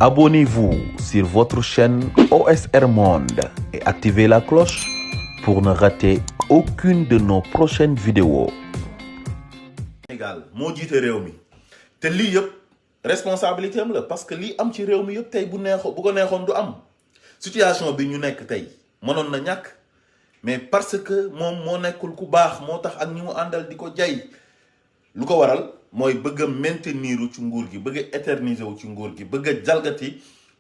Abonnez-vous sur votre chaîne OSR Monde et activez la cloche pour ne rater aucune de nos prochaines vidéos. Sénégal moo jiite réew mi te lii yëpp responsabilité am la parce que lii am ci réew mi yëpp tey bu ko neexoon du am situation bi ñu nekk tey mënoon na ñàkk mais parce que moom moo nekkul ku baax moo tax ak ñi mu àndal di ko jay lu ko waral mooy bëgg a maintenir ci nguur gi bëgg a éterniser wu ci nguur gi bëgg a jalgati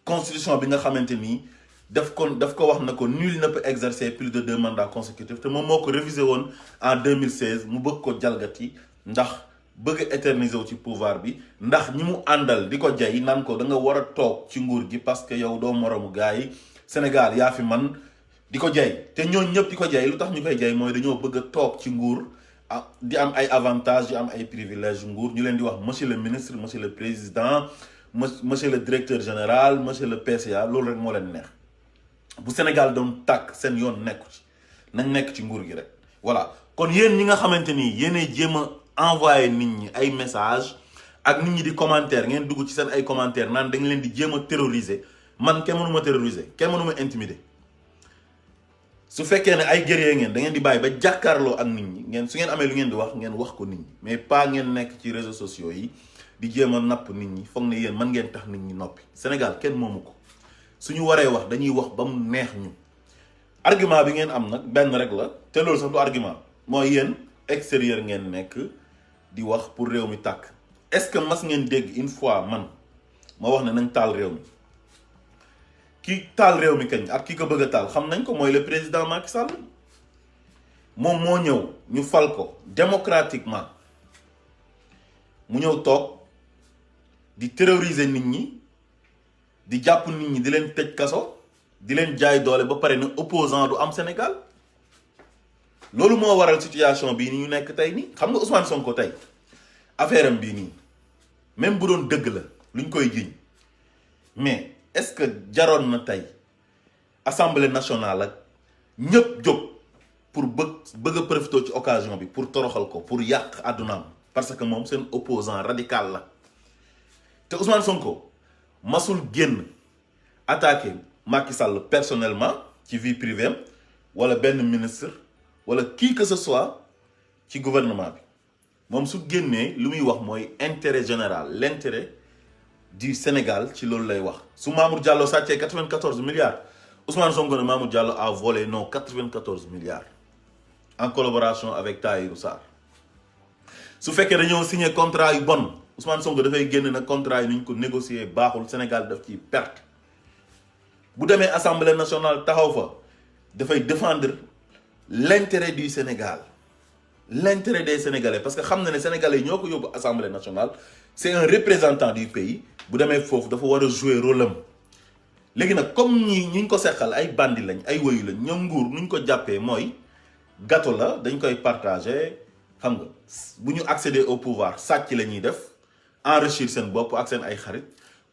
constitution bi nga xamante ni daf ko wax na ko nul ne peut exercer plus de 2 mandats consécutifs te moom moo ko révisé woon en 2016 mu bëgg ko jalgati ndax bëgg a éterniser wu ci pouvoir bi ndax ñi mu àndal di ko jay naan ko da nga war a toog ci nguur gi parce que yow doo moromu gars yi Sénégal yaa fi man di ko jay te ñooñu ñëpp di ko jay lu tax ñu koy jay mooy dañoo bëgg a toog ci nguur di am ay avantages di am ay privilèges nguur ñu leen di wax monsieur le ministre monsieur le président monsieur le directeur général monsieur le PCA loolu rek moo leen neex bu Sénégal doon tàkk seen yoon nekku ci nañ nekk ci nguur gi rek voilà kon yéen ñi nga xamante ni yéenay jéem a envoyé nit ñi ay message ak nit ñi di commentaire ngeen dugg ci seen ay commentaire naan da nga leen di jéem a terroriser man kenn mënu ma terroriser kenn mënu ma intimider su fekkee ne ay guerrier ngeen da ngeen di bàyyi ba jàkkaarloo ak nit ñi ngeen su ngeen amee lu ngeen di wax ngeen wax ko nit ñi mais pas ngeen nekk ci réseaux sociaux yi di jéem a napp nit ñi foog ne yéen mën ngeen tax nit ñi noppi Sénégal kenn moomu ko suñu waree wax dañuy wax ba mu neex ñu argument bi ngeen am nag benn rek la te loolu sax du argument mooy yéen extérieur ngeen nekk di wax pour réew mi tàkk est-ce que mas ngeen dégg une fois man ma wax ne nañ taal réew mi ki taal réew mi kañ ak ki ko bëgg a taal xam nañ ko mooy le président Macky Sall moom moo ñëw ñu fal ko démocratiquement mu ñëw toog di terroriser nit ñi di jàpp nit ñi di leen tëj kaso di leen jaay doole ba pare ne opposant du am Sénégal loolu moo waral situation bii ni ñu nekk tey nii xam nga Ousmane Sonko tey affaire am bii nii même bu doon dëgg la luñ koy jiñ mais est-ce que jaroon na tey assemblée nationale ak ñëpp jóg pour bëgg a profité ci occasion bi pour toroxal ko pour yàq àddunaam parce que moom seen opposant radical la te Ousmane Sonko masul génn attaqué Macky Sall personnellement ci vie privée am wala benn ministre wala qui que ce soit ci gouvernement bi moom su génnee lu muy wax mooy intérêt général l'intérêt du Sénégal ci loolu lay wax su Mamour Diallo sàccee 94 milliards Ousmane Sonko ne Mamour Diallo a volé non 94 milliards en collaboration avec Tahirou Sarr su fekkee dañoo signé contrat yu bon Ousmane Sonko dafay génn na contrat yi ni ñu ko négocier baaxul Sénégal daf ci perte bu demee assemblée nationale taxaw fa dafay défendre l'intérêt du Sénégal l'intérêt des Sénégalais parce que xam na ne Sénégalais yi ñoo ko yóbbu assemblée nationale c'est un représentant du pays bu demee foofu dafa war a jouer rôle am léegi nag comme ñu ko seqal ay bandi lañ ay woyu lañ ñoom nguur nuñ ko jàppee mooy gâteau la dañ koy partager xam nga bu ñu accéder au pouvoir sàcc la ñuy def enrichir seen bopp ak seen ay xarit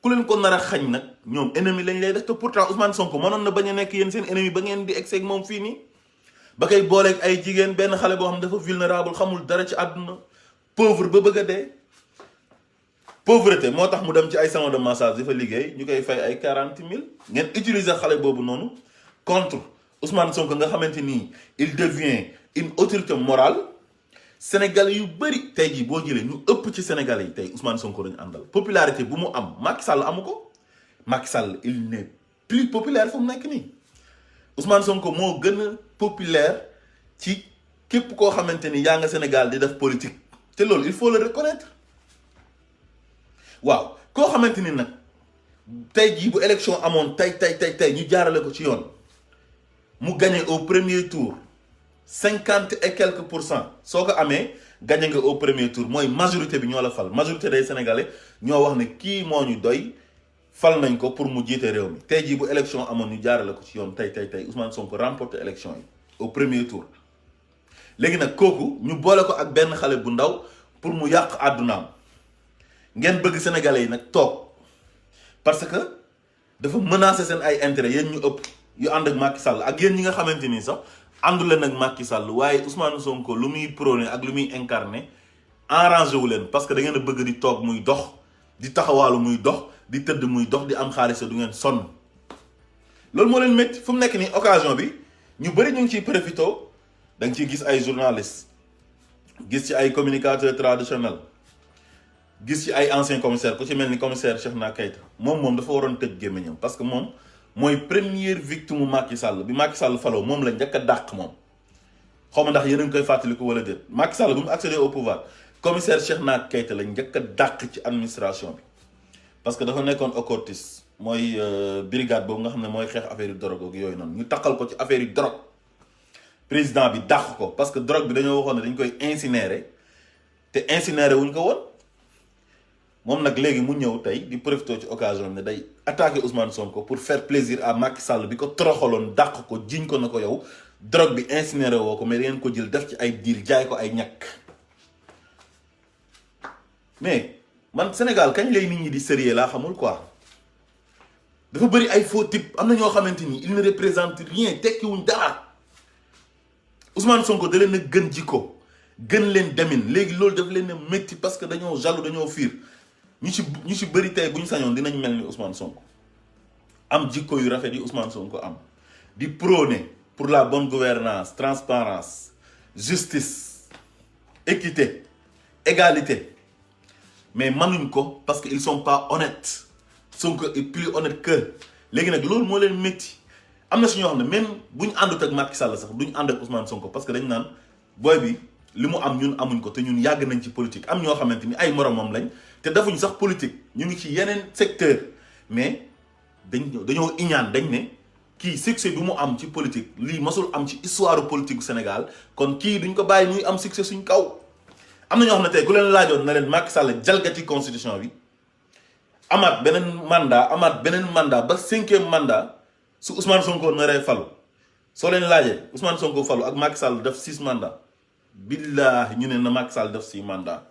ku leen ko nar a xañ nag ñoom ennemi lañ lay def te pourtant Ousmane Sonko mënoon na bañ a nekk yéen seen ennemi ba ngeen di egg moom fii nii ba koy booleeg ay jigéen benn xale boo xam dafa vulnérable xamul dara ci àdduna pauvre ba bëgg a dee pauvreté moo tax mu dem ci ay salon de massage dafa liggéey ñu koy fay ay 40 000 ngeen utiliser xale boobu noonu contre Ousmane Sonko nga xamante ni il devient une autorité morale Sénégalais yu bëri tey jii boo jëlee ñu ëpp ci Sénégalais yi tey Ousmane Sonko lañu àndal popularité bu mu am Macky Sall amu ko Macky Sall il n'est plus populaire fu mu nekk nii Ousmane Sonko moo gën a populaire ci képp koo xamante ni yaa nga Sénégal di def politique te loolu il faut le reconnaître waaw koo xamante ni nag tey jii bu élection amoon tey ñu jaarale ko ci yoon mu gagné au premier tour 50 et quelques % soo ko amee gagné nga au premier tour mooy majorité bi ñoo la fal majorité des Sénégalais ñoo wax ne kii moo ñu doy fal nañ ko pour mu jiite réew mi tey jii bu élection amoon ñu jaarale ko ci yoon tey Ousmane Sonko remporté élection yi au premier tour léegi nag kooku ñu boole ko ak benn xale bu ndaw pour mu yàq àddunaam ngeen bëgg Sénégalais yi nag toog parce que dafa menacer seen ay intérêt yéen ñu ëpp yu ànd ak Macky Sall ak yéen ñi nga xamante ni sax àndu leen ak Macky Sall waaye Ousmane Sonko lu muy prôné ak lu muy incarné arrangé wu leen parce que da ngeen a bëgg di toog muy dox di taxawaalu muy dox di tëdd muy dox di am xaalis du ngeen sonn loolu moo leen métti fu mu nekk nii occasion bi ñu bëri ñu ngi ciy profité da nga ciy gis ay journalistes gis ci ay communicateurs traditionnels gis ci ay anciens commissaires ku ci mel ni commissaire Cheikhna Keita moom dafa waroon tëj gémmiñam parce que moom mooy première victime mu Macky Sall bi Macky Sall faloo moom la njëkk a dàq moom xaw ma ndax yéen a ngi koy fàttaliku wala déet Macky Sall bu mu accédé au pouvoir commissaire Cheikhna Keita la njëkk a dàq ci administration bi parce que dafa nekkoon OCRTIS mooy brigade boobu nga xam ne mooy xeex affaire yu drogue ak yooyu noonu ñu takkal ko ci affaire yu drogue président bi dàq ko parce que drogue bi dañoo waxoon ne dañ koy incinérer te incinérer wuñ ko woon moom nag léegi mu ñëw tey di profité ci occasion bi ne day attaquer Ousmane Sonko pour faire plaisir à Macky Sall bi ko toroxaloon dàq ko jiñ ko na ko yow drogue bi incinéré woo ko mais da ngeen ko jël def ci ay diir jaay ko ay ñàkk mais man Sénégal kañ lay nit ñi di sérieux laa xamul quoi dafa bëri ay faux type am na ñoo xamante ni il ne représente rien tekkiwuñ dara Ousmane Sonko da leen a gën jikko gën leen demin léegi loolu daf leen a métti parce que dañoo jaloux dañoo fiir ñu ci bëri tey bu ñu sañoon dinañ mel ni Ousmane Sonko am jikko yu rafet yi Ousmane Sonko am di prôner pour la bonne gouvernance transparence justice équité égalité mais manuñ ko parce que ils sont pas honnêtes Sonko est plus honnête que léegi nag loolu moo leen métti am na si ñoo xam ne même bu ñu àndut ak Macky Sall sax duñ ànd ak Ousmane Sonko parce que dañ naan booy bi li mu am ñun amuñ ko te ñun yàgg nañ ci politique am ñoo xamante ni ay moromam lañ te defuñ sax politique ñu ngi ci yeneen secteur mais dañoo iñaan dañ ne kii succès bi mu am ci politique lii masul am ci histoire politique du Sénégal kon kii duñ ko bàyyi muy am succès suñ kaw am na ñoo xam ne tey ku leen laajoon na leen Macky Sall jalgati constitution bi amaat beneen mandat ba 5e mandat su Ousmane Sonko naree falu soo leen laajee Ousmane Sonko falu ak Macky Sall def 6 mandats billaahi ñu ne na Macky Sall def 6 mandats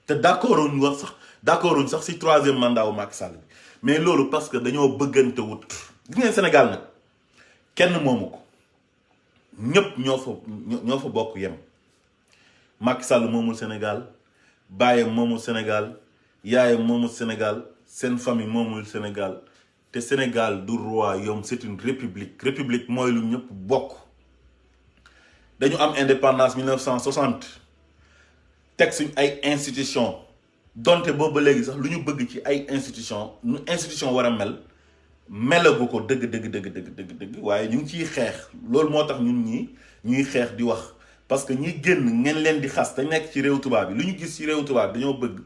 te d'accorduñ sax si 3e mandat wu Macky Sall bi mais loolu parce que dañoo bëggante wut. gis ngeen Sénégal nag kenn moomu ko ñëpp ñoo fa bokk yem Macky Sall moomul Sénégal baayam moomul Sénégal yaayam moomul Sénégal seen famille moomul Sénégal te Sénégal du royaume c'est une république mooy lu ñëpp bokk. dañu am indépendance 1960 teg suñ ay institution donte boobu ba léegi sax lu ñu bëgg ci ay institution nu institution war a melagu ko dëgg waaye ñu ngi ciy xeex loolu moo tax ñun ñuy xeex di wax parce que ñi génn ngeen leen di xas te nekk ci réew tubaab bi lu ñu gis ci réew tubaab bi dañoo bëgg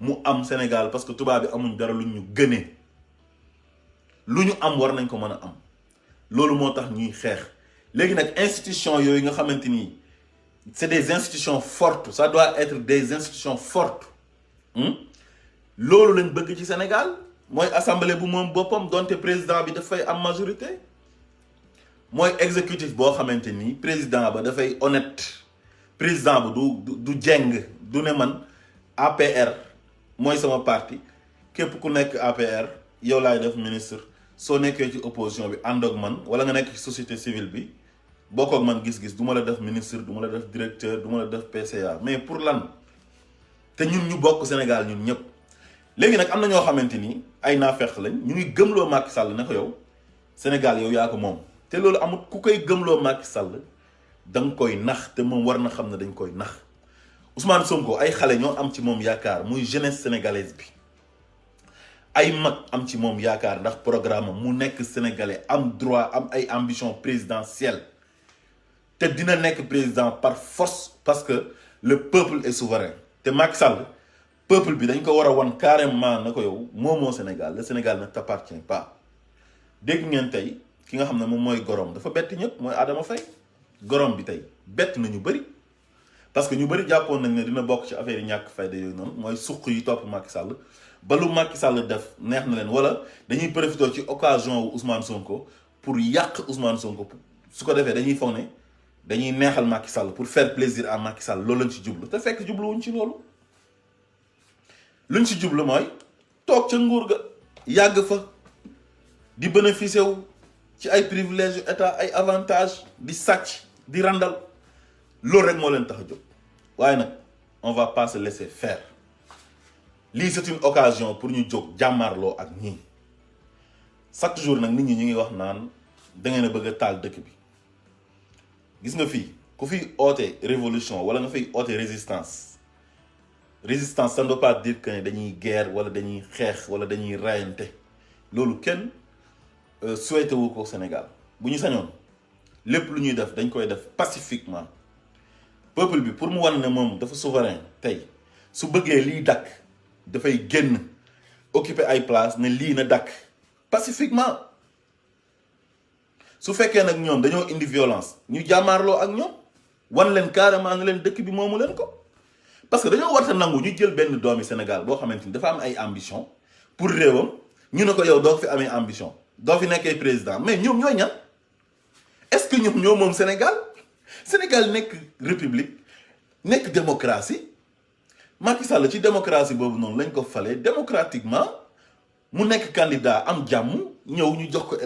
mu am Sénégal parce que tubaab bi amuñ dara lu ñu gënee lu ñu am war nañ ko mën a am loolu moo tax ñuy xeex léegi nag institution yooyu nga xamante ni c'est des institutions fortes ça doit être des institutions fortes loolu lañ bëgg ci Sénégal mooy assemblée bu moom boppam donte président bi dafay am majorité mooy exécutif boo xamante ni président ba dafay honnête président ba du jeng du ne man APR mooy sama parti képp ku nekk APR yow laay def ministre soo nekkee ci opposition bi ànd ak man wala nga nekk ci société civile bi bokk ak man gis-gis du ma la def ministre du ma la def directeur du ma la def PCA mais pour lan te ñun ñu bokk Sénégal ñun ñëpp. léegi nag am na ñoo xamante ni ay naafeq lañ ñu ngi gëmloo Macky Sall ne ko yow Sénégal yow yaa ko moom te loolu amul ku koy gëmloo Macky Sall da nga koy nax te moom war na xam ne dañ koy nax Ousmane Sonko ay xale ñoo am ci moom yaakaar muy jeunesse sénégalaise bi ay mag am ci moom yaakaar ndax programme mu nekk sénégalais am droit am ay ambition présidentielle te dina nekk président par force parce que le peuple est souverain te Macky Sall peuple bi dañ ko war a wan carrément na ko yow moomoo Sénégal le Sénégal ne t'appartient pas dégg ngeen tey ki nga xam ne moom mooy gorom dafa bett ñëpp mooy Adama Faye gorom bi tey bett na ñu bëri parce que ñu bëri jàppoon nañ ne dina bokk ci affaire yi ñàkk fayda yooyu noonu mooy suq yi topp Macky Sall ba lu Macky Sall def neex na leen wala dañuy profité ci occasion wu Ousmane Sonko pour yàq Ousmane Sonko su ko defee dañuy foog ne dañuy neexal Macky Sall pour faire plaisir à Macky Sall loolu lañ ci jublu te fekk jubluwuñ ci loolu. luñ ci jublu mooy toog ca nguur ga yàgg fa di bénéficier wu ci ay privilèges état ay avantages di sàcc di randal loolu rek moo leen tax a jóg waaye nag on va pas se laisser faire lii c'est une occasion pour ñu jóg jàmmarloo ak ñii chaque jour nag nit ñi ñu ngi wax naan da ngeen a bëgg a taal dëkk bi gis nga fii ku fi oote révolution wala nga fiy oote résistance ça ne veut pas dire que ne dañuy guerre wala dañuy xeex wala dañuy rayante loolu kenn souhaité wu ko Sénégal bu ñu sañoon lépp lu ñuy def dañ koy def pacifiquement peuple bi pour mu wan ne moom dafa souverain tey su bëggee lii dakk dafay génn occuper ay place ne lii na dakk pacifiquement su fekkee nag ñoom dañoo indi violence ñu jàmmaarloo ak ñoom wan leen carrément ne leen dëkk bi moomu leen ko parce que dañoo warta nangu ñu jël benn doomi Sénégal boo xamante ni dafa am ay ambition pour réewam ñu ne ko yow doo fi amee ambition doo fi nekkee président mais ñoom ñooy ñan est-ce que ñoom ñoo moom Sénégal nekk république nekk démocratie Macky Sall ci démocratie boobu noonu lañ ko falee démocratiquement mu nekk candidat am jàmm ñëw ñu jox ko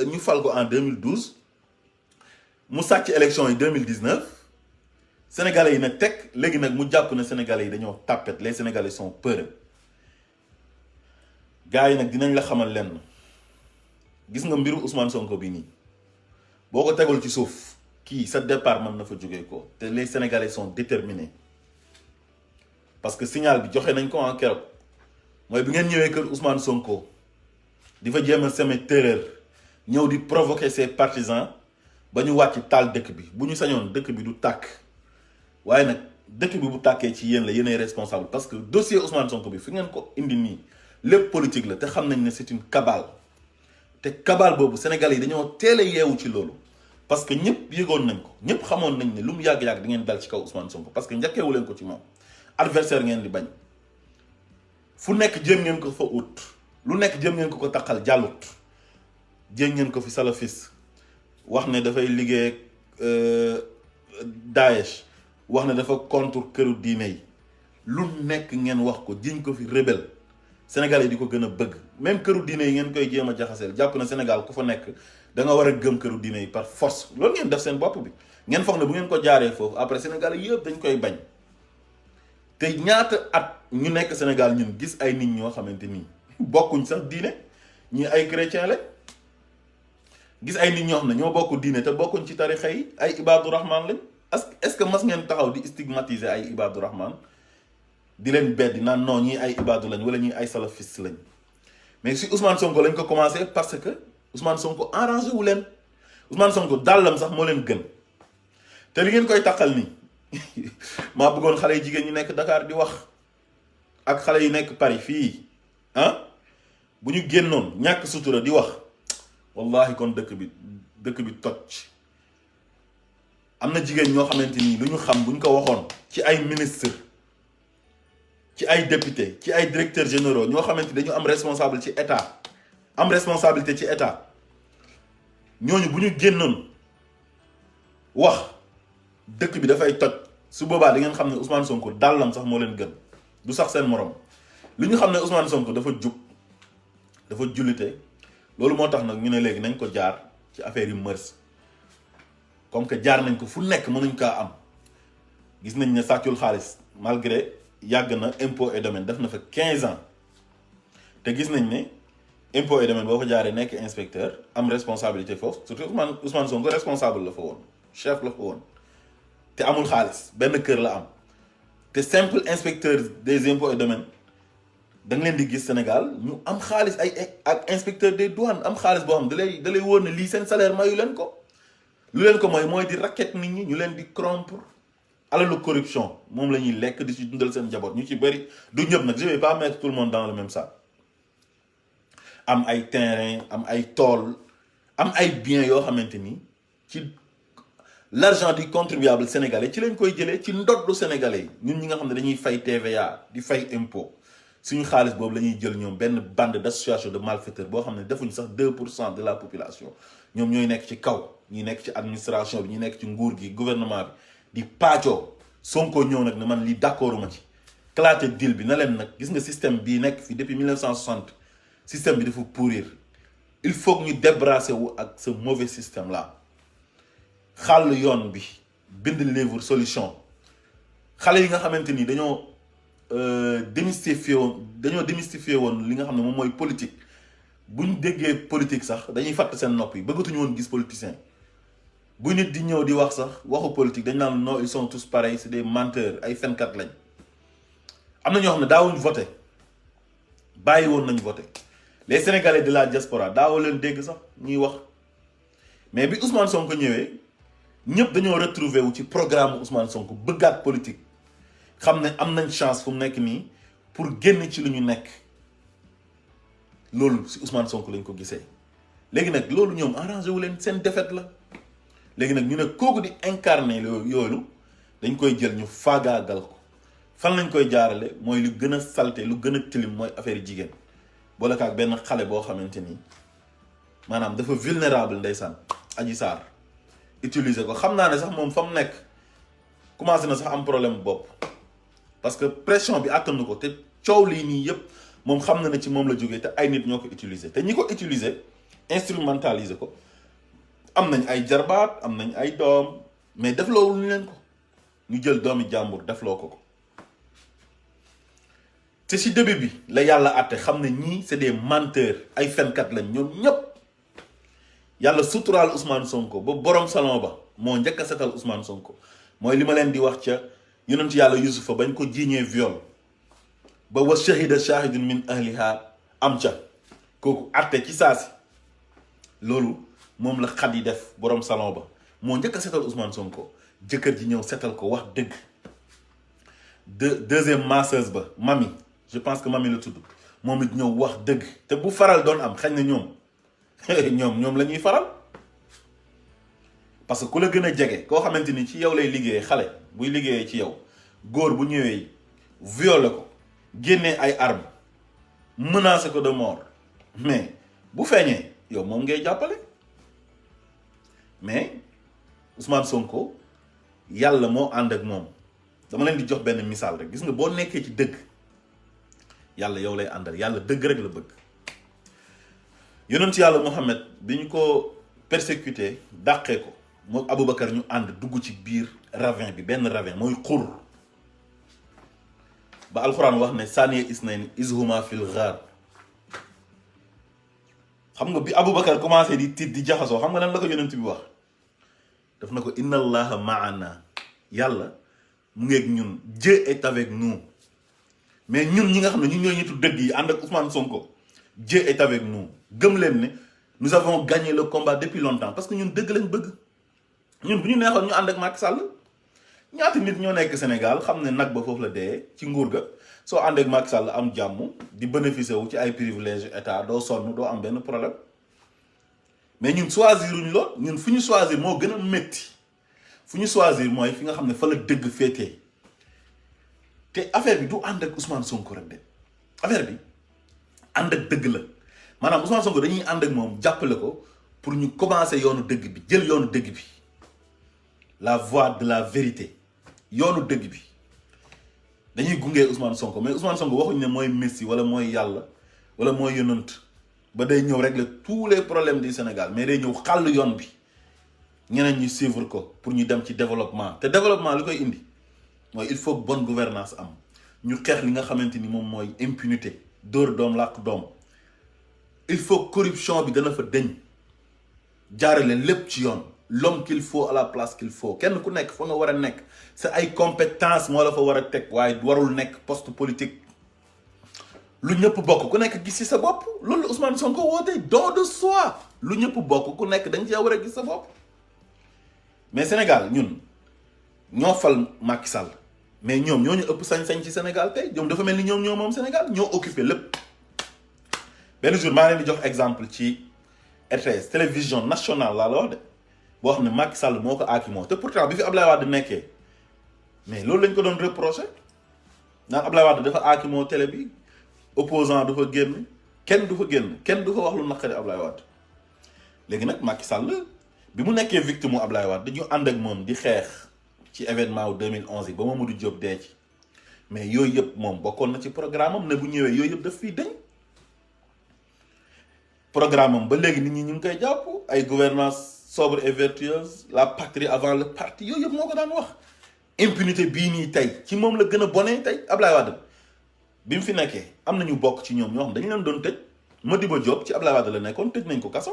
ñu fal ko en 2012 mu sàcc élection yi 2019 sénégalais yi nag teg léegi nag mu jàpp ne sénégalais yi dañoo tàppet les sénégalais sont peureux gars yi nag dinañ la xamal lenn gis nga mbiru Ousmane Sonko bi nii boo ko tegul ci suuf kii sa départ mën na fa jógee ko te les sénégalais sont déterminés parce que signal bi joxe nañ ko en keroog mooy bi ngeen ñëwee kër Ousmane Sonko di fa jéem a semer terreur ñëw di provoquer ses partisans ba ñu wàcc taal dëkk bi bu ñu sañoon dëkk bi du tàkk waaye nag dëkk bi bu tàkkee ci yéen la yéenay responsable parce que dossier Ousmane Sonko bi fi ngeen ko indi nii lépp politique la te xam nañ ne c'est une cabale te cabale boobu Sénégal yi dañoo teel a yeewu ci loolu parce que ñëpp yëgoon nañ ko ñëpp xamoon nañ ne lu mu yàgg-yàgg di ngeen dal ci kaw Ousmane Sonko parce que njëkkeewu leen ko ci moom adversaire ngeen di bañ fu nekk jéem ngeen ko fa ut lu nekk jéem ngeen ko taqal jàllut jéem ngeen ko fi salafis wax ne dafay liggéey Daesh wax ne dafa contre këru diine yi lu nekk ngeen wax ko jiñ ko fi rebelle Sénégal yi di ko gën a bëgg même këru diine yi ngeen koy jéem a jaxaseel jàpp na Sénégal ku fa nekk da nga war a gëm këru diine yi par force loolu ngeen def seen bopp bi ngeen foog ne bu ngeen ko jaaree foofu après Sénégal yëpp dañ koy bañ te ñaata at ñu nekk Sénégal ñun gis ay nit ñoo xamante ni bokkuñ sax diine ñi ay chrétien la gis ay nit ñoo xam ne ñoo bokk diine te bokkuñ ci tarixa yi ay Ibadu Rahman lañ est-ce que mas ngeen taxaw di stigmatiser ay Ibadu Rahman di leen beddi naan non ñii ay Ibadu lañ wala ñii ay salafiste lañ mais si Ousmane Sonko lañ ko commencé parce que Ousmane Sonko arrangé wu leen Ousmane Sonko dàllam sax moo leen gën te li ngeen koy taqal nii maa bëggoon xale yi jigéen ñi nekk Dakar di wax ak xale yi nekk Paris fii bu ñu génnoon ñàkk sutura di wax wallahi kon dëkk bi toj am na jigéen ñoo xamante ni lu ñu xam bu ñu ko waxoon ci ay ministre ci ay député ci ay directeurs généraux ñoo xamante dañu am responsable ci état am responsabilité ci état ñooñu bu ñu génnoon wax dëkk bi dafay toj su boobaa da ngeen xam ne Ousmane Sonko dàllam sax moo leen gën du sax seen morom li ñu xam ne Ousmane Sonko dafa jub dafa jullite loolu moo tax nag ñu ne léegi nañ ko jaar ci affaire yu mœurs comme que jaar nañ ko fu nekk mënuñ kaa am gis nañ ne sàccul xaalis malgré yàgg na impôt et domaine def na fa 15 ans te gis nañ ne impôt et domaine boo fa jaaree nekk inspecteur am responsabilité foofu surtout Ousmane Sonko responsable la fa woon chef la fa woon te amul xaalis benn kër la am te simple inspecteur des impôts et domaines da nga leen di gis Sénégal ñu am xaalis ak inspecteur des douanes am xaalis boo xam da lay wóor ne lii seen salaire mayu leen ko lu leen ko mooy di racket nit ñi ñu leen di corrompre alalu corruption moom la ñuy lekk di ci dundal seen njaboot ñu ci bëri du ñëpp nag je vais pas mettre tout le monde dans le même sac am ay terrain am ay tool am ay biens yoo xamante ni ci l'argent du contribuable sénégalais ci lañ koy jëlee ci ndoddu sénégalais yi ñun ñi nga xam ne dañuy fay TVA di fay impôt suñu xaalis boobu la ñuy jël ñoom benn bande d'association de malfaiteurs boo xam ne defuñ sax 2% de la population ñoom ñooy nekk ci kaw ñi nekk ci administration bi ñi nekk ci nguur gi gouvernement bi di paccoo Sonko ñëw nag ne man lii d'accorduma ci claté deal bi na leen nag gis nga système bii nekk fi depuis 1960 système bi dafa pourrir il faut que ñu débarrasser wu ak ce mauvais système là xàll yoon bi bind livre solution xale yi nga xamante ni dañoo démystifié woon li nga xam ne moom mooy politique buñ déggee politique sax dañuy fàtt seen nopp yi bëggatuñu woon gis politicien bu nit di ñëw di wax sax waxu politique dañ naan non ils sont tous pareils c'est des menteurs ay fenkat lañ am na ñoo xam ne daawuñ voté bàyyi woon nañ voté les sénégalais de la diaspora daawoo leen dégg sax ñuy wax mais bi Ousmane Sonko ñëwee ñëpp dañoo retrouvé wu ci programme Ousmane Sonko bëggaat politique xam ne am nañ chance fu mu nekk nii pour génn ci lu ñu nekk loolu si Ousmane Sonko lañ ko gisee léegi nag loolu ñoom arrangé wu leen seen défaite la léegi nag ñu ne kooku di incarné yooyu dañ koy jël ñu faagaagal ko fan lañ koy jaarale mooy lu gën a salté lu gën a tilim mooy affaire jigéen boole ak benn xale boo xamante ni maanaam dafa vulnérable ndeysaan Adji Sarr utiliser ko xam naa ne sax moom fa mu nekk commencé na sax am problème bopp parce que pression bi àttan na ko te coow lii nii yëpp moom xam na ne ci moom la jógee te ay nit ñoo ko utiliser te ñi ko utiliser instrumentaliser ko am nañ ay jarbaat am nañ ay doom mais defloo ñu leen ko ñu jël doomi jàmbur defloo ko te ci début bi la yàlla àtte xam ne ñii c'est des menteurs ay fenkat lañ ñoom ñëpp yàlla suturaal Ousmane Sonko ba borom salon ba moo njëkk a setal Ousmane Sonko mooy li ma leen di wax ca yonent yàlla Yusufa bañ ko jiiñee viol ba wa shahida shahidun min ahliha am ca kooku àtte ci saasi loolu moom la xat yi def borom salon ba moo njëkk a setal Ousmane Sonko jëkkër ji ñëw setal ko wax dëgg deuxième masseuse ba mami je pense que mami la tudd moom it ñëw wax dëgg te bu faral doon am xañ na ñoom la ñuy faral parce que ku la gën a jege koo xamante ni ci yow lay liggéeyee xale buy liggéeyee ci yow góor bu ñëwee violé ko génnee ay armes menacé ko de mort mais bu feeñee yow moom ngay jàppale mais Ousmane Sonko yàlla moo ànd ak moom dama leen di jox benn misaal rek gis nga boo nekkee ci dëgg yàlla yow lay àndal yàlla dëgg rek la bëgg yonent yàlla Muhammad bi ñu ko persécuté dàqee ko moom Aboubacar ñu ànd dugg ci biir ravin bi benn ravin mooy xur ba alxuraan wax ne saaniya isnayni izhuma fil ghaar xam nga bi Aboubacar commencé di tiit di jaxasoo xam nga lan la ko yonent bi wax daf na ko inna allaha maana yàlla mu ngeeg ñun Dieu est avec nous mais ñun ñi nga xam ne ñun ñooy ñitu dëgg yi ànd ak Ousmane Sonko Dieu est avec nous gëm leen ne nous avons gagné le combat depuis longtemps parce que ñun dëgg lañ bëgg ñun bu ñu neexoon ñu ànd ak Macky Sall ñaata nit ñoo nekk Sénégal xam ne nag ba foofu la dee ci nguur ga soo ànd ak Macky Sall am jàmm di bénéficier wu ci ay privilèges état doo sonn doo am benn problème mais ñun choisir uñu lool ñun fu ñu choisir moo gën a métti fu ñu choisir mooy fi nga xam ne fa la dëgg féetee te affaire bi du ànd ak Ousmane Sonko rek de affaire bi ànd ak dëgg la maanaam Ousmane Sonko dañuy ànd ak moom jàppale ko pour ñu commencer yoonu dëgg bi jël yoonu dëgg bi la voie de la vérité yoonu dëgg bi dañuy gunge Ousmane Sonko mais Ousmane Sonko waxuñ ne mooy Messi wala mooy yàlla wala mooy yonant ba day ñëw régler tous les problèmes du Sénégal mais day ñëw xàll yoon bi ñeneen ñi suivre ko pour ñu dem ci développement te développement li koy indi mooy il faut bonne gouvernance am ñu xeex li nga xamante ni moom mooy impunité dóor doom làkk doom il faut corruption bi dana fa dëñ jaarale lépp ci yoon l'homme qu'il faut à la place qu'il faut kenn ku nekk fa nga war a nekk sa ay compétence moo la fa war a teg waaye warul nekk poste politique lu ñëpp bokk ku nekk gis ci sa bopp loolu Ousmane Sonko woote don de soi lu ñëpp bokk ku nekk da nga cee war a gis sa bopp mais Sénégal ñun ñoo fal Macky Sall mais ñoom ñoo ñu ëpp sañ-sañ ci Sénégal tey ñoom dafa mel ni ñoom ñoo moom Sénégal ñoo occupé lépp benn jour maa leen di jox exemple ci RTS télévision nationale laa la wax de boo xam ne Macky Sall moo ko aaki moo te pourtant bi fi Ablaye Wade nekkee mais loolu lañ ko doon reproché naan Ablaye Wade dafa aaki moo télé bi opposant du fa génn kenn du fa génn kenn du fa wax lu naqari Ablaye Wade léegi nag Macky Sall bi mu nekkee victime mu Ablaye Wade dañu ànd ak moom di xeex ci événement wu 2011 yi ba Mamadou Diop dee ci mais yooyu yëpp moom bokkoon na ci programme am ne bu ñëwee yooyu yëpp daf fiy dañ programme am ba léegi nit ñi ñu ngi koy jàpp ay gouvernance sobre et vertueuse la patrie avant le parti yooyu yëpp moo ko daan wax impunité bii nii tey ci moom la gën a bone tey Ablaye Wade bi mu fi nekkee am na ñu bokk ci ñoom ñoo xam dañu leen doon tëj. Modibo Diop ci Abdoulaye Wade la nekkoon tëj nañ ko kaso.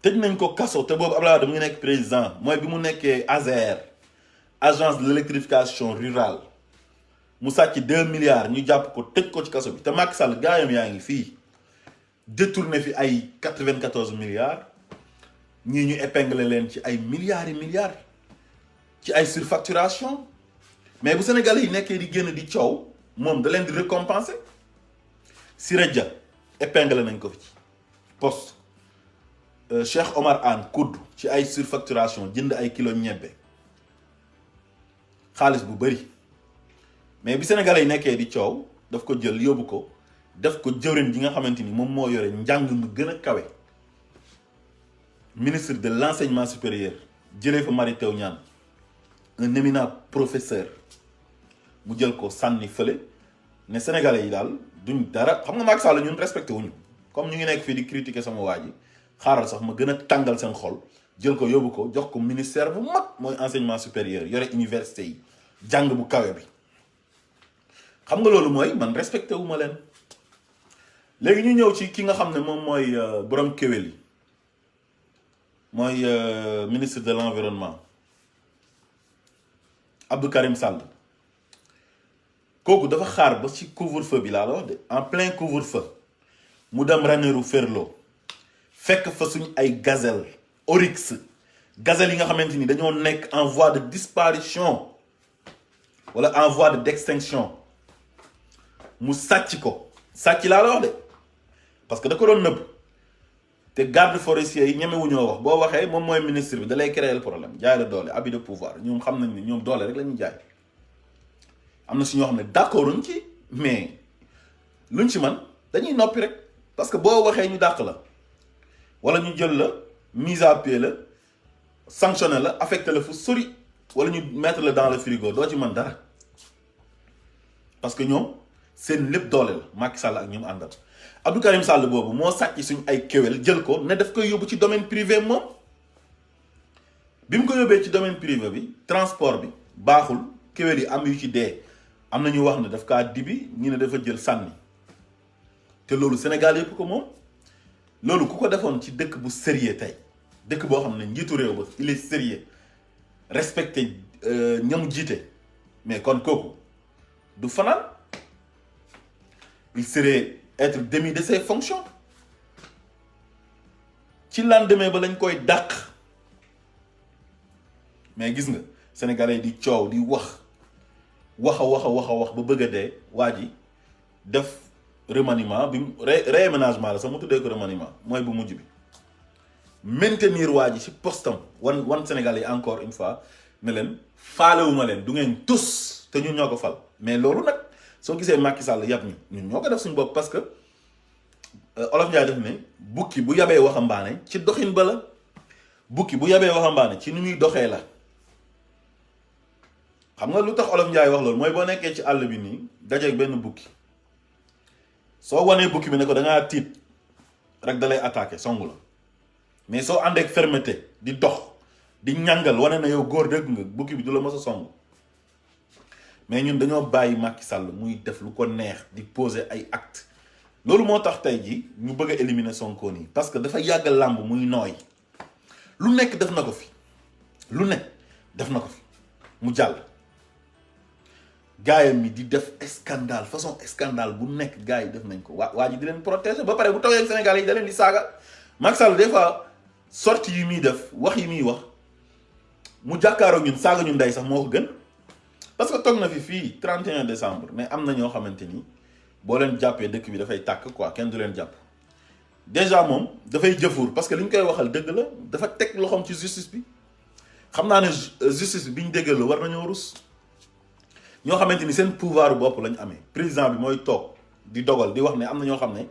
tëj nañ ko kaso te boobu Abdoulaye Wade mu ngi nekk président mooy bi mu nekkee ASER agence de l'électrification rurale mu sàcc 2 milliards ñu jàpp ko tëj ko ci kaso bi te Macky Sall gaayam yaa ngi fii détourné fi ay 94 milliards ñii ñu épinglé leen ci ay milliards et milliards ci ay surfacturation mais bu Sénégalais yi nekkee di génn di coow moom da leen di récompenser. Siré Dia épinglé nañ ko fi ci poste Cheikh Omar Anne kudd ci ay surfacturation jënd ay kilo ñebbe xaalis bu bëri mais bi Sénégalais yi nekkee di coow daf ko jël yóbbu ko def ko jëwriñ ji nga xamante ni moom moo yore njàng mu gën a kawe ministre de l'enseignement supérieur jëlee fa Mary Teuw Niane un éminent professeur mu jël ko sànni fële ne Sénégalais yi daal duñ dara xam nga Macky Sall ñun respecté wuñu comme ñu ngi nekk fii di critiquer sama waa ji xaaral sax ma gën a tàngal seen xol jël ko yóbbu ko jox ko ministère bu mag mooy enseignement supérieur yore université yi jàng bu kawe bi xam nga loolu mooy man respecté wu ma leen. léegi ñu ñëw ci ki nga xam ne moom mooy borom kéwél yi mooy ministre de l'environnement Abdou Karim Sall kooku dafa xaar ba ci couvre-feu bi laa la wax de en plein couvre-feu mu dem Ranérou Ferlo fekk fa suñ ay gazelle oryx gazelle yi nga xamante ni dañoo nekk en voie de disparition wala en voie d'extinction mu sàcc ko sàcc laa la wax de parce que da ko doon nëbb te garde forestier yi ñemewuñoo wax boo waxee moom mooy ministre bi da lay créer le problème jaay la doole abus de pouvoir ñoom xam nañ ni ñoom doole rek la ñuy jaay am na si ñoo xam ne d'accorduñ ci mais luñ ci man dañuy noppi rek parce que boo waxee ñu dàq la wala ñu jël la mise à pied la sanctionné la affecté la fu sori wala ñu mettre la dans le frigo doo ci mën dara parce que ñoom seen lépp doole la Macky Sall ak ñu mu àndal Abdou Karim Sall boobu moo sàcc suñ ay kéwél jël ko ne daf koy yóbbu ci domaine privé moom bi mu ko yóbbee ci domaine privé bi transport bi baaxul kéwél yi am yu ci dee am na ñu wax ne daf kaa dibi ñu ne dafa jël sànni te loolu Sénégal yëpp ko moom loolu ku ko defoon ci dëkk bu sérieux tey dëkk boo xam ne njiitu réew ba il est sérieux respecté ñamu jiite mais kon kooku du fanaan il serait être démis de ses fonctions ci lendemain ba lañ koy dàq mais gis nga sénégalais di coow di wax ba bëgg a dee waa ji def remaniement bi réaménagement la sax mu tuddee ko remaniement mooy bu mujj bi maintenir waa ji ci postam wan sénégalais yi encore une fois ne leen faalewuma leen du ngeen tous te ñun ñoo ko fal mais loolu nag soo gisee Macky Sall yab ñun ñoo ko def suñu bopp parce que Olof Ndiaye def ne bukki bu yabee waxambaane ci doxin ba la bukki bu yabee waxambaane ci ni muy doxee la xam nga lu tax Olof Ndiaye wax loolu mooy boo nekkee ci àll bi nii dajeeg benn bukki soo wanee bukki bi ne ko da ngaa tiit rek da lay attaquer songu la mais soo àndeek fermeté di dox di ñàngal wane na yow góor dëgg nga bukki bi du la mës a songu mais ñun dañoo bàyyi Macky Sall muy def lu ko neex di poser ay actes loolu moo tax tey ji ñu bëgg a éliminer Sonko nii parce que dafa yàgg làmb muy nooy lu nekk def na ko fi lu nekk def na ko fi mu jàll gaayam mi di def scandale façon scandale bu nekk gars yi def nañ ko waa ji di leen protéger ba pare bu toogee ak Sénégal yi da leen di saaga Macky Sall des fois sortie yi muy def wax yi muy wax mu jàkkaaroo ñun saaga ñun ndey sax moo ko gën parce que toog na fii 31 décembre mais am na ñoo xamante ni boo leen jàppee dëkk bi dafay tàkk quoi kenn du leen jàpp déjà moom dafay jëfuur parce que li ñu koy waxal dëgg la dafa teg loxoom ci justice bi xam naa ne justice bi ñu déggal la war nañoo rus ñoo xamante ni seen pouvoir bopp lañ amee président bi mooy toog di dogal di wax ne am na ñoo xam ne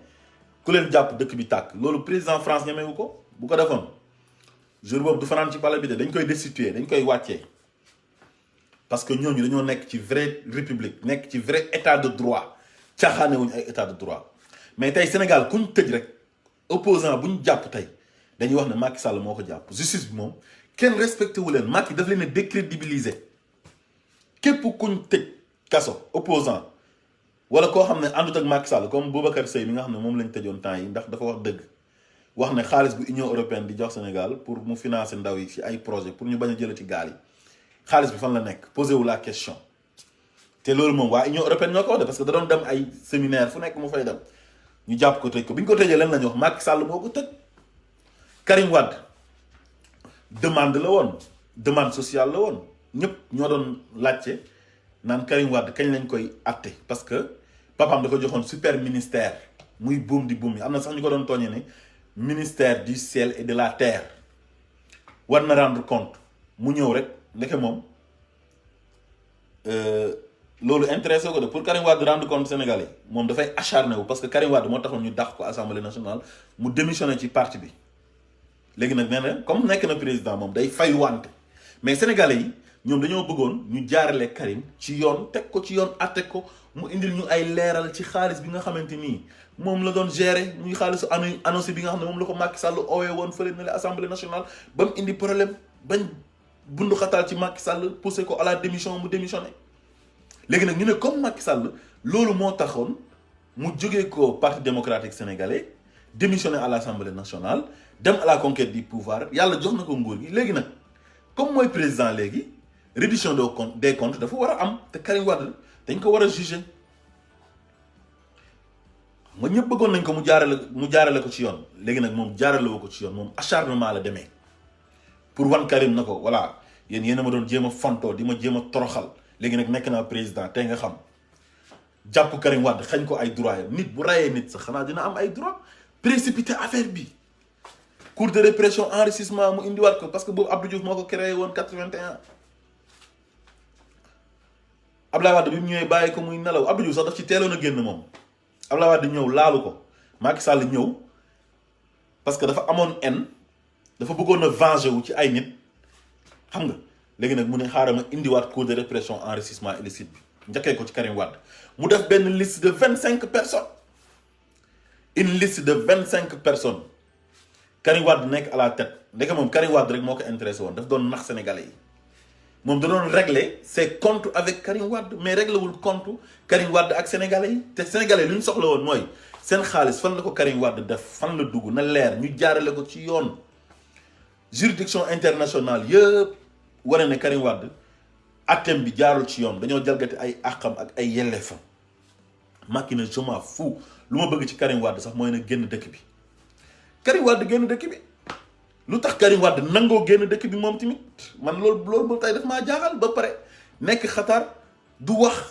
ku leen jàpp dëkk bi tàkk loolu président France ñemewu ko bu ko defoon jour boobu du fanaan ci palais bi de dañ koy destituer dañ koy wàccee parce que ñooñu dañoo nekk ci vraie république nekk ci vrai état de droit caaxaane wuñ ay état de droit mais tey Sénégal kuñ tëj rek opposant buñ jàpp tey dañuy wax ne Macky Sall moo ko jàpp justice bi moom kenn respecté wu leen Macky daf leen a décrédibiliser képp kuñ tëj kaso opposant wala koo xam ne àndut ak Macky Sall comme Boubacar Seye mi nga xam ne moom lañ tëjoon temps yi ndax dafa wax dëgg wax ne xaalis bu Union européenne di jox Sénégal pour mu financer ndaw yi ci ay projet pour ñu bañ a jël ci gaal yi xaalis bi fan la nekk posé wu la question te loolu moom waa Union européenne ñoo ko wax de parce que da doon dem ay séminaire fu nekk mu fay dem ñu jàpp ko tëj ko bi ñu ko tëjee leen la ñu wax Macky Sall moo ko tëj. Karim Wade demande la woon demande sociale la woon ñëpp ñoo doon laajte naan Karim Wade kañ lañ koy atte parce que papaam da ko joxoon super ministère muy buum di buum yi am na sax ñu ko doon tooñee ne ministère du ciel et de la terre war na rendre compte mu ñëw rek ndeke moom loolu intéressé ko de pour Karim Wade rendre compte Sénégalais moom dafay acharné wu parce que Karim Wade moo taxoon ñu dàq ko assemblée nationale mu démissionné ci parti bi léegi nag nee na comme nekk na président moom day fay wante mais Sénégalais yi ñoom dañoo bëggoon ñu jaarale Karim ci yoon teg ko ci yoon atte ko mu indil ñu ay leeral ci xaalis bi nga xamante nii moom la doon gérer muy xaalisu annoncé bi nga xam ne moom la ko Macky Sall oowee woon fële na la assemblée nationale ba mu indi problème bañ bundu xataal ci Macky Sall poussé ko à la démission mu démissionné léegi nag ñu ne comme Macky Sall loolu moo taxoon mu jógee ko parti démocratique sénégalais démissionné à l'assemblée nationale dem à la conquête du pouvoir yàlla jox na ko nguur gi léegi nag comme mooy président léegi reddition des comptes dafa war a am te Karim Wade dañ ko war a juger nga ñëpp bëggoon nañ ko mu jaarale ko ci yoon léegi nag moom jaarale woo ko ci yoon moom acharnement la demee pour wan Karim na ko voilà yéen a ma doon jéem a fontoo di ma jéem a toroxal léegi nag nekk naa président tey nga xam jàpp Karim Wade xañ ko ay droit yam nit bu rayee nit sax xanaa dina am ay droit précipité affaire bi cour de répression enrichissement mu indiwaat ko parce que boobu Abdou Diouf moo ko créé woon 81 Abdoulaye Wade bi mu ñëwee bàyyi ko muy nelaw Abdou Diouf sax daf ci teeloon a génn moom Abdoulaye Wade ñëw laalu ko Macky Sall ñëw parce que dafa amoon haine dafa bëggoon a venger wu ci ay nit xam nga léegi nag mu ne xaaral ma indiwaat cour de répression enrichissement illicite bi njëkkee ko ci Karim Wade mu def benn liste de 25 personnes une liste de 25 personnes Karim Wade nekk à la tête ndeke moom Karim Wade rek moo ko intéressé woon daf doon nax sénégalais yi moom da doon régler ses comptes avec Karim Wade mais réglé wul compte Karim Wade ak sénégalais yi te sénégalais li ñu soxla woon mooy seen xaalis fan la ko Karim Wade def fan la dugg na leer ñu jaarale ko ci yoon juridiction internationale yëpp wane ne Karim Wade atteem bi jaarul ci yoon dañoo jalgati ay àqam ak ay yelleefam Macky na je m'en fous lu ma bëgg ci Karim Wade sax mooy na génn dëkk bi Karim Wade génn dëkk bi lu tax Karim Wade nangoo génn dëkk bi moom tamit man loolu ba tey daf maa jaaxal ba pare nekk xataar du wax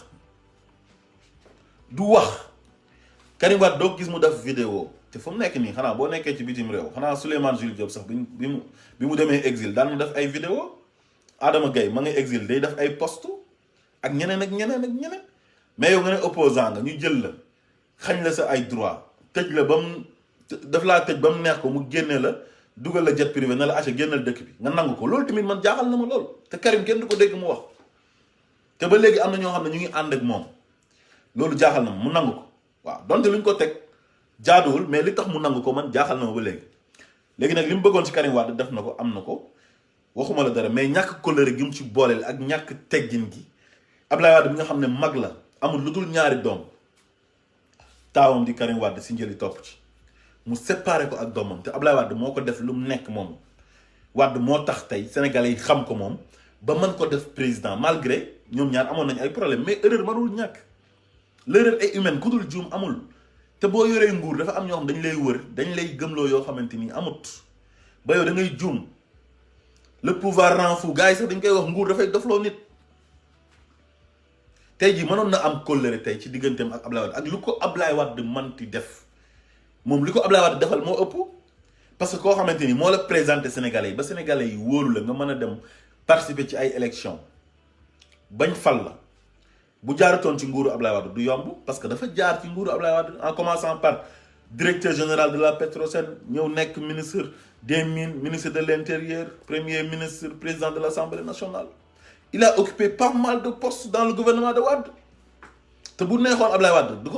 Karim Wade doo gis mu def vidéo te fu mu nekk nii xanaa boo nekkee ci bitim réew xanaa Souleymane Jules Diop sax bi mu demee exil daan mu def ay vidéo Adama Gaye ma ngay exil day def ay post ak ñeneen ak ñeneen mais yow nga ne opposant nga ñu jël la xañ la sa ay droit tëj la ba mu daf laa tëj ba mu neex ko mu génne la dugal la jet privé na la acca génnal dëkk bi nga nangu ko loolu tamit man jaaxal na ma lool te Karim kenn du ko dégg mu wax te ba léegi am na ñoo xam ne ñu ngi ànd ak moom loolu jaaxal na ma mu nangu ko waaw donte lu ñu ko teg jaaduwul mais li tax mu nangu ko man jaaxal na ma ba léegi nag li mu bëggoon ci Karim Wade def na ko am na ko waxuma la dara mais ñàkk colère gi mu ci booleel ak ñàkk teggin gi Abdoulaye Wade bi nga xam ne mag la amul lu dul ñaari doom taawam di Karim Wade si njëli topp ci mu séparé ko ak doomam te Abdoulaye Wade moo ko def lu mu nekk moom Wade moo tax tey sénégalais yi xam ko moom ba mën ko def président malgré ñoom ñaar amoon nañu ay problème mais erreur mënul ñàkk l'erreur est humaine ku dul juum amul te boo yoree nguur dafa am ñoo xam dañ lay wër dañ lay gëmloo yoo xamante ni amut ba yow da ngay juum le pouvoir rend fou gars yi sax dañ koy wax nguur dafay dofloo nit tey jii mënoon na am kóllëre tey ci digganteem ak Abdoulaye Wade ak lu ko Abdoulaye Wade manti def moom li ko Abdoulaye Wade defal moo ëpp parce que koo xamante ni moo la présenté sénégalais yi ba sénégalais yi wóolu la nga mën a dem participer ci ay élections bañ fal la bu jaaratoon ci nguuru Abdoulaye Wade du yomb parce que dafa jaar ci nguuru Abdoulaye Wade en commençant par directeur général de la Petrosen ñëw nekk ministre des mines ministre de l'intérieur premier ministre président de l'Assemblée nationale il a occupé pas mal de postes dans le gouvernement de Wade te bu neexoon Abdoulaye Wade du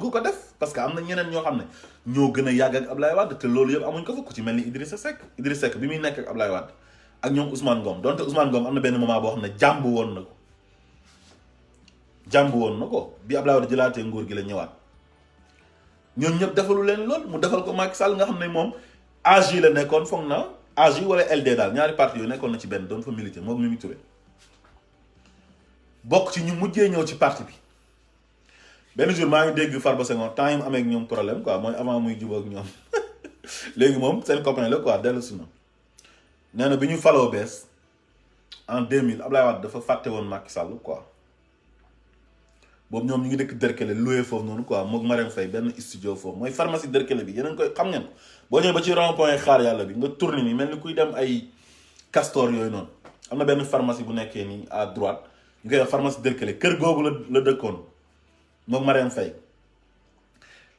ko def parce que am na ñeneen ñoo xam ne ñoo gën a yàgg ak Abdoulaye Wade te loolu yëpp amuñ ko fa ku ci mel ni Idrissa Seck bi muy nekk ak Abdoulaye Wade ak ñoom Ousmane Ngom donte Ousmane Ngom am na benn moment boo xam ne jàmb woon na ko jàmb woon na ko bi Abdoulaye Wade jëlaatee nguur gi la ñëwaat ñoom ñëpp defalu leen lool mu defal ko Macky Sall nga xam ne moom AJ la nekkoon foog na AJ wala LD daal ñaari parti yooyu nekkoon na ci benn doon fa militer moom Mimi Touré bokk ci ñu mujjee ñëw ci parti bi benn jour maa ngi dégg Farba Senghor temps yi mu amee ak ñoom problème quoi mooy avant muy jubóo ak ñoom léegi moom seen copain la quoi dellu si na nee na bi ñu faloo bees en 2000 Abdoulaye Wade dafa fàtte woon Macky Sall quoi boobu ñoom ñu ngi dëkk Derklé loué foofu noonu quoi moog Marème Faye benn studio foofu mooy pharmacie Derklé bi yeneen koy xam ngeen ko boo ñëwee ba ci rond point xaar yàlla bi nga tourné nii mel ni kuy dem ay castor yooyu noonu am na benn pharmacie bu nekkee nii à droite ñu koy wax pharmacie Derklé kër googu la dëkkoon moog Marème Faye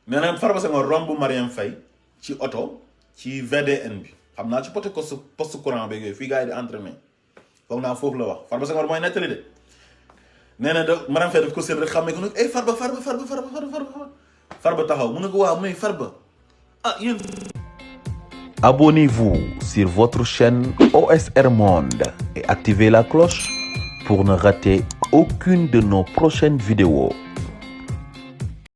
nee na Farba Senghor romb Marème Faye ci oto ci VDN bi xam naa ci poste courant beeg yooyu fii gars yi di entraîné foog naa foofu la wax Farba Senghor mooy nettali de nee na da Marème Faye daf ko seen rek xàmmee ko nag ay Farba taxaw mu ne ko waaw may Farba ah yéen. Abonnez-vous sur votre chaîne OSR Monde et activez la cloche pour ne rater aucune de nos prochaines vidéos.